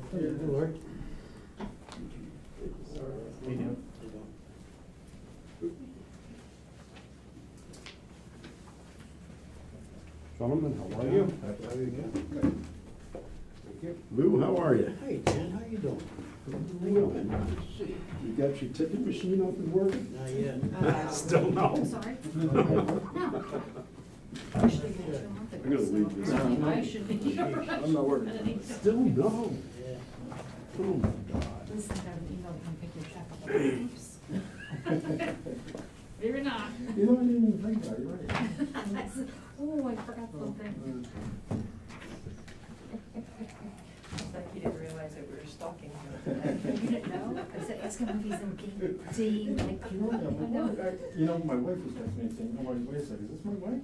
Hello. Hello. Gentlemen, how are you? How are you again? Lou, how are you? Hey, Dan, how you doing? You got your ticket machine up and working? Not yet. Still no? I'm sorry? No. Actually, I'm gonna leave this. I should be. I'm not working. Still no? Yeah. Oh my God. Listen, I have an email to come pick your check up. Oops. Maybe not. You don't even think about it, you're right. I said, oh, I forgot something. It's like you didn't realize that we were stalking him. You didn't know? I said, it's gonna be some game day, like, You know, my wife was texting me saying, oh, wait a second, is this my wife?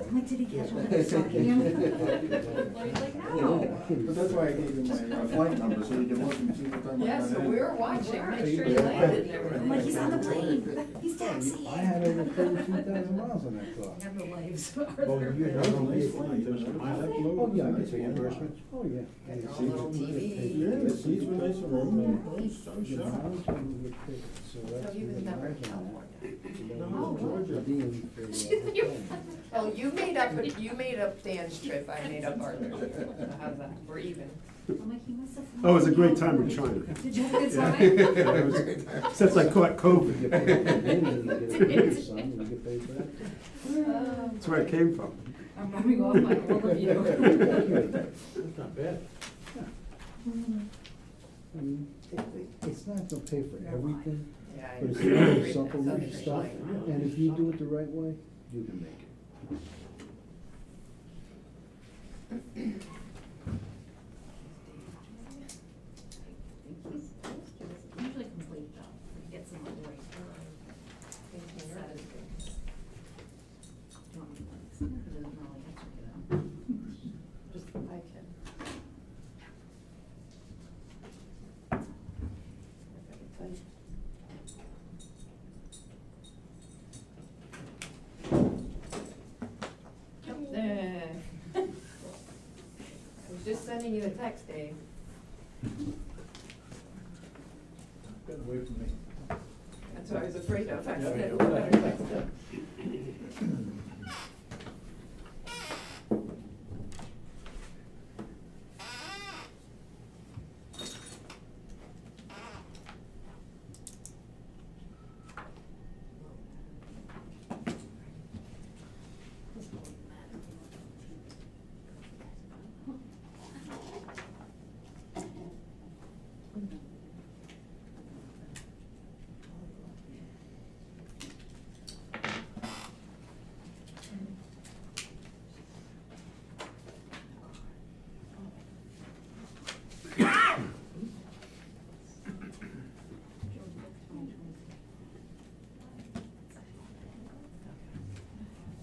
I'm like, did he catch one of stalking him? He's like, no. But that's why I gave him my flight number, so he can look and see what time I Yeah, got so in. we were watching, make sure you landed and everything. I'm like, he's on the plane. He's taxiing. I had over 32,000 miles on that clock. I have no lives. Oh, you had a nice flight, there was a mile. Oh, yeah, I can see reimbursement. Oh, yeah. Got your own little TV. Yeah, the seats were nice and roomy. So So he was never in California. No, Georgia. Well, you made up Dan's trip, I made up ours. So how's that? We're even. I'm like, he must have. Oh, it was a great time in China. Did you have a good Yeah. time? Yeah, it was- Since I caught COVID. That's where I came from. I'm rubbing off my all of you. That's not bad. I mean, it's not gonna pay for everything, Yeah, I but it's know. really simple Something stuff, like- and if you do it the right way, you can make it. He's usually complete though, he gets some away. That is good. Do you want me to like, it doesn't really have to, you know? Just, I can. If I can tell you. I was just sending you a text, Dave. Get away from me. That's what I was afraid of. I Yeah, said, yeah. "Better text him."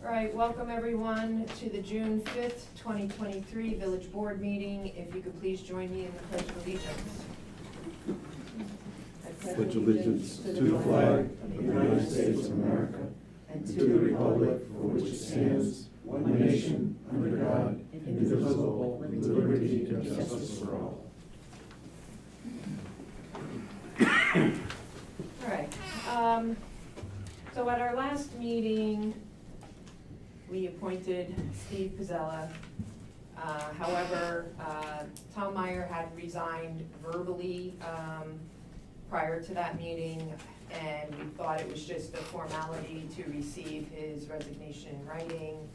All right, welcome everyone to the June 5th, 2023 Village Board meeting. If you could please join me in the Pledge of Allegiance. I Pledge allegiance to the flag of the United States of America and to the republic for which it stands, one nation, under God, indivisible, with liberty and justice for all. All right, so at our last meeting, we appointed Steve Pizzella. However, Tom Meyer had resigned verbally prior to that meeting, and we thought it was just a formality to receive his resignation in writing,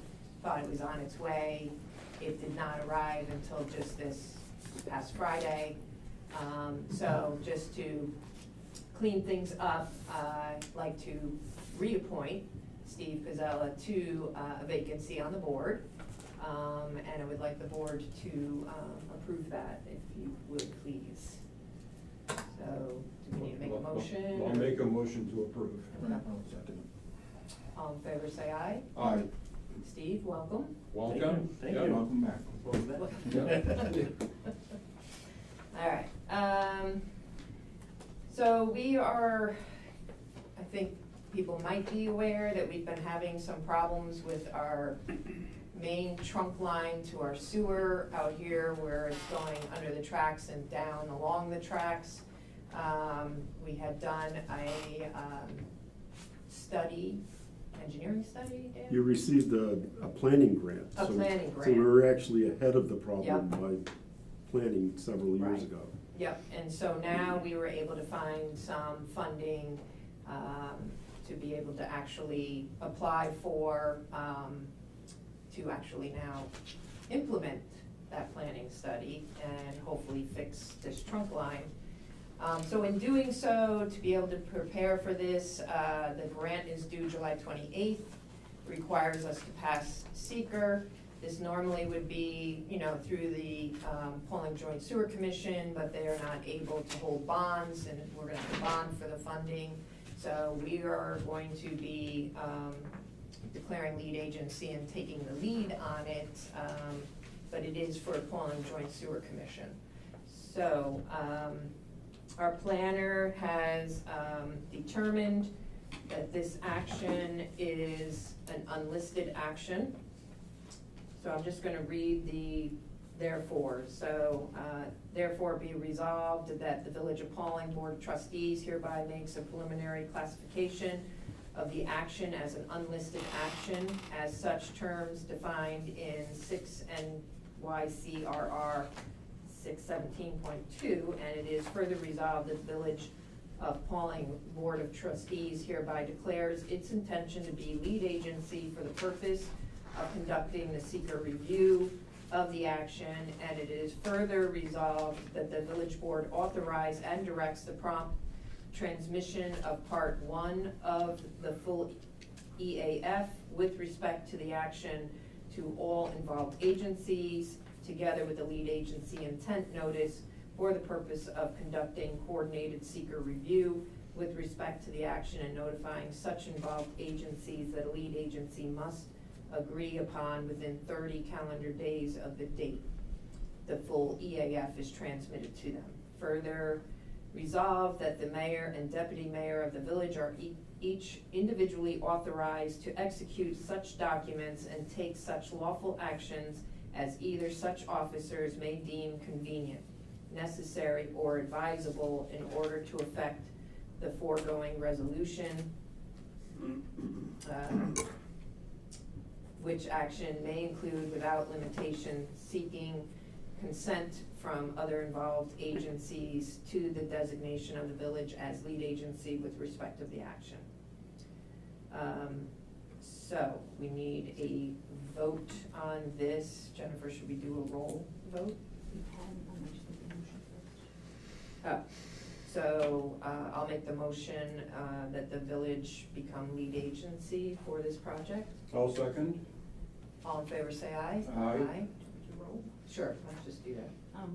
thought it was on its way. It did not arrive until just this past Friday. So just to clean things up, I'd like to reappoint Steve Pizzella to a vacancy on the board. And I would like the board to approve that, if you would please. So, do we need to make a motion? I'll make a motion to approve. All in favor, say aye. Aye. Steve, welcome. Welcome. Thank Yeah. you. Welcome back. All right, so we are, I think people might be aware that we've been having some problems with our main trunk line to our sewer out here where it's going under the tracks and down along the tracks. We had done a engineering study, Dan? You received a planning grant. A planning So grant. we were actually ahead of the problem Yep. by planning several years Right. ago. Yep, and so now we were able to find some funding to be able to actually apply for, to actually now implement that planning study and hopefully fix this trunk line. So in doing so, to be able to prepare for this, the grant is due July 28th, requires us to pass seeker. This normally would be, through the Pawling Joint Sewer Commission, but they are not able to hold bonds, and we're gonna have to bond for the funding. So we are going to be declaring lead agency and taking the lead on it, but it is for Pawling Joint Sewer Commission. So our planner has determined that this action is an unlisted action. So I'm just gonna read the therefore. So therefore be resolved that the Village of Pawling Board of Trustees hereby makes a preliminary classification of the action as an unlisted action, as such terms defined in 6 NYCRR 617.2, and it is further resolved that the Village of Pawling Board of Trustees hereby declares its intention to be lead agency for the purpose of conducting the seeker review of the action, and it is further resolved that the village board authorize and directs the prompt transmission of part 1 of the full EAF with respect to the action to all involved agencies, together with the lead agency intent notice for the purpose of conducting coordinated seeker review with respect to the action and notifying such involved agencies that a lead agency must agree upon within 30 calendar days of the date the full EAF is transmitted to them. Further, resolve that the mayor and deputy mayor of the village are each individually authorized to execute such documents and take such lawful actions as either such officers may deem convenient, necessary, or advisable in order to effect the foregoing resolution, which action may include without limitation seeking consent from other involved agencies to the designation of the village as lead agency with respect of the action. So we need a vote on this. Jennifer, should we do a roll vote? So I'll make the motion that the village become lead agency for this project. I'll second. All in favor, say aye. Aye. Would you roll? Sure, let's just do that.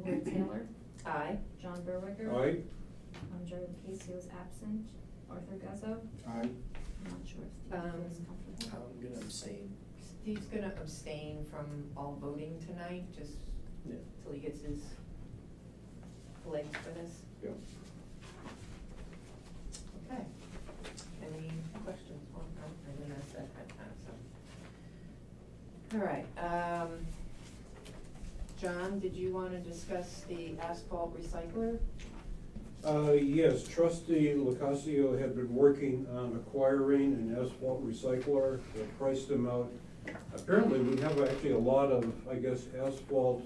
Lloyd Taylor, Aye. John Berwicker. Aye. Gerald Casey was absent. Arthur Guzzo. Aye. I'm not sure if Steve was comfortable. I'm gonna abstain. Steve's gonna abstain from all voting tonight, just Yeah. till he gets his legs for this. Yep. Okay. Any questions? Oh, no, I didn't ask that ahead of time, so. All right, John, did you wanna discuss the asphalt recycler? Yes, trustee Locascio had been working on acquiring an asphalt recycler that priced him out. Apparently, we have actually a lot of, I guess, asphalt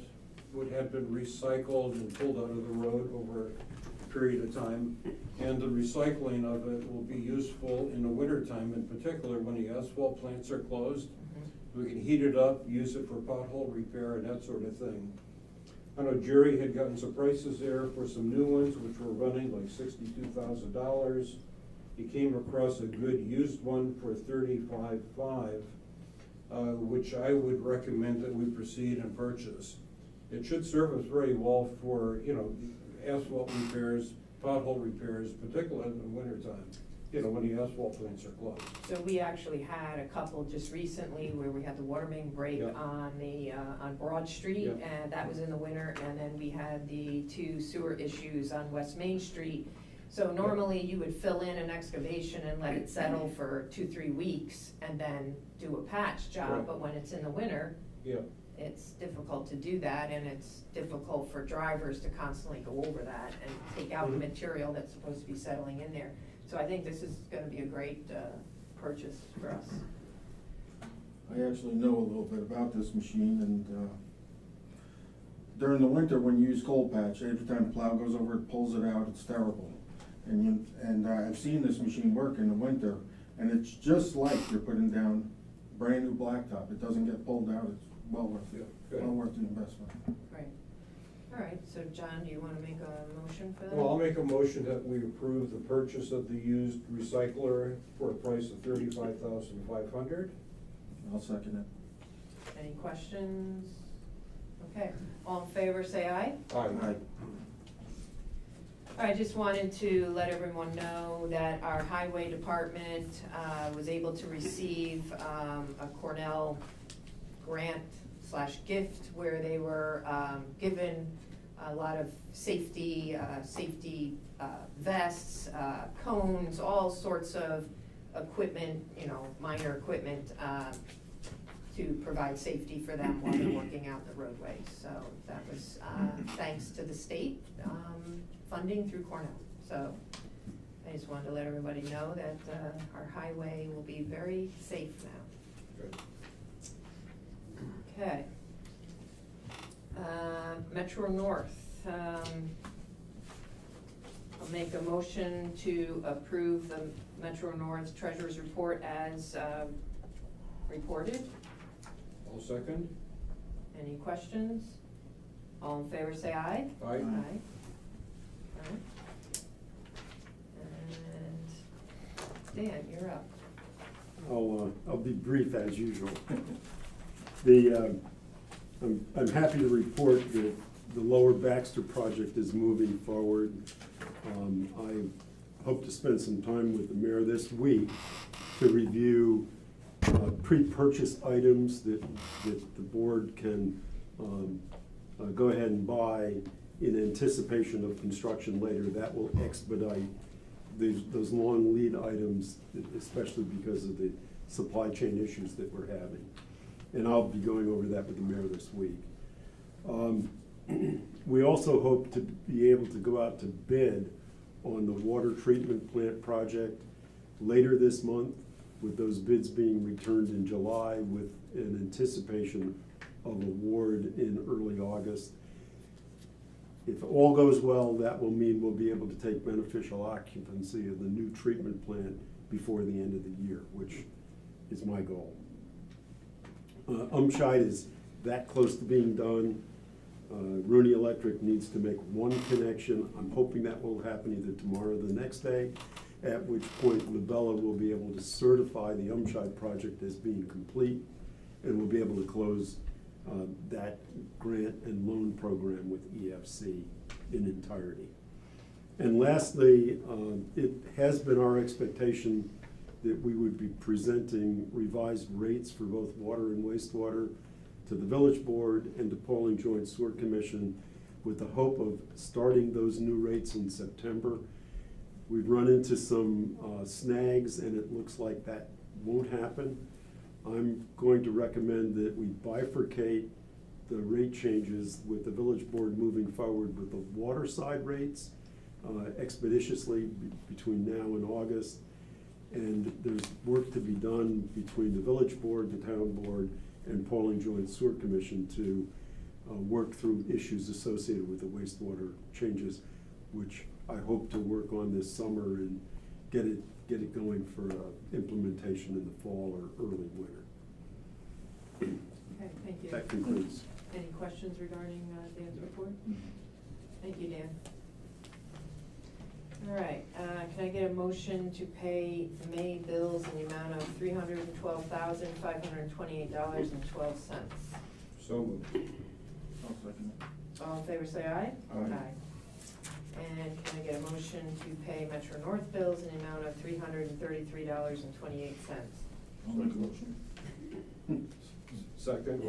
would have been recycled and pulled out of the road over a period of time. And the recycling of it will be useful in the wintertime, in particular when the asphalt plants are closed. We can heat it up, use it for pothole repair and that sort of thing. I know Jerry had gotten some prices there for some new ones, which were running like $62,000. He came across a good used one for $35,500, which I would recommend that we proceed and purchase. It should serve us very well for, asphalt repairs, pothole repairs, particularly in the wintertime, when the asphalt plants are closed. So we actually had a couple just recently where we had the water main break Yeah. on Broad Street, Yeah. and that was in the winter, and then we had the 2 sewer issues on West Main Street. So normally you would fill in an excavation and let it settle for 2-3 weeks and then do a patch job, Right. but when it's in the winter, Yeah, It's difficult to do that, and it's difficult for drivers to constantly go over that and take out the material that's supposed to be settling in there. So I think this is gonna be a great purchase for us. I actually know a little bit about this machine, and during the winter, when you use cold patch, every time the plow goes over it, pulls it out, it's terrible. And I've seen this machine work in the winter, and it's just like you're putting down brand new blacktop. It doesn't get pulled out, it's well worth it, good. well worth the investment. Great. All right, so John, do you wanna make a motion for that? Well, I'll make a motion that we approve the purchase of the used recycler for a price of $35,500. I'll second it. Any questions? Okay, all in favor, say aye. Aye. I just wanted to let everyone know that our highway department was able to receive a Cornell grant/gift where they were given a lot of safety vests, cones, all sorts of equipment, minor equipment to provide safety for them while they're working out the roadways. So that was thanks to the state funding through Cornell. So I just wanted to let everybody know that our highway will be very safe now. Good. Okay. Metro North, I'll make a motion to approve the Metro North Treasurer's Report as reported. I'll second. Any questions? All in favor, say aye. Aye. Alright. And Dan, you're up. I'll be brief as usual. I'm happy to report that the Lower Baxter project is moving forward. I hope to spend some time with the mayor this week to review pre-purchase items that the board can go ahead and buy in anticipation of construction later. That will expedite those long lead items, especially because of the supply chain issues that we're having. And I'll be going over that with the mayor this week. We also hope to be able to go out to bid on the water treatment plant project later this month, with those bids being returned in July with an anticipation of award in early August. If all goes well, that will mean we'll be able to take beneficial occupancy of the new treatment plant before the end of the year, which is my goal. Umscheid is that close to being done. Rooney Electric needs to make one connection. I'm hoping that will happen either tomorrow or the next day, at which point Labella will be able to certify the Umscheid project as being complete, and we'll be able to close that grant and loan program with EFC in entirety. And lastly, it has been our expectation that we would be presenting revised rates for both water and wastewater to the village board and to Pawling Joint Sewer Commission, with the hope of starting those new rates in September. We've run into some snags, and it looks like that won't happen. I'm going to recommend that we bifurcate the rate changes, with the village board moving forward with the water side rates expeditiously between now and August. And there's work to be done between the village board, the town board, and Pawling Joint Sewer Commission to work through issues associated with the wastewater changes, which I hope to work on this summer and get it going for implementation in the fall or early winter. Okay, thank you. That concludes. Any questions regarding Dan's report? Thank you, Dan. All right, can I get a motion to pay May bills in the amount of $312,528.12? So moved. I'll second it. All in favor, say aye. Aye. And can I get a motion to pay Metro North bills in the amount of $333.28? I'll make a motion. Second.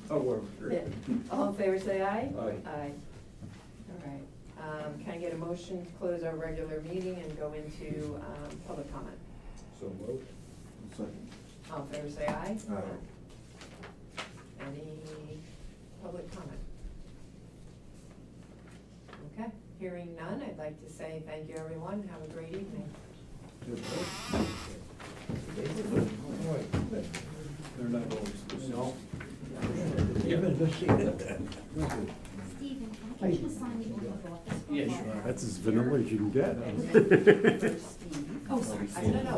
However. Yeah. All in favor, say aye. Aye. Aye. All right. Can I get a motion to close our regular meeting and go into public comment? So moved. Second. All in favor, say aye. Aye. Any public comment? Okay, hearing none, I'd like to say thank you, everyone. Have a great evening. They're not always. No. Even the Stephen, can I get you to sign the oath of office? Yeah, sure. That's as vanilla as you can get. Oh, sorry. I don't know,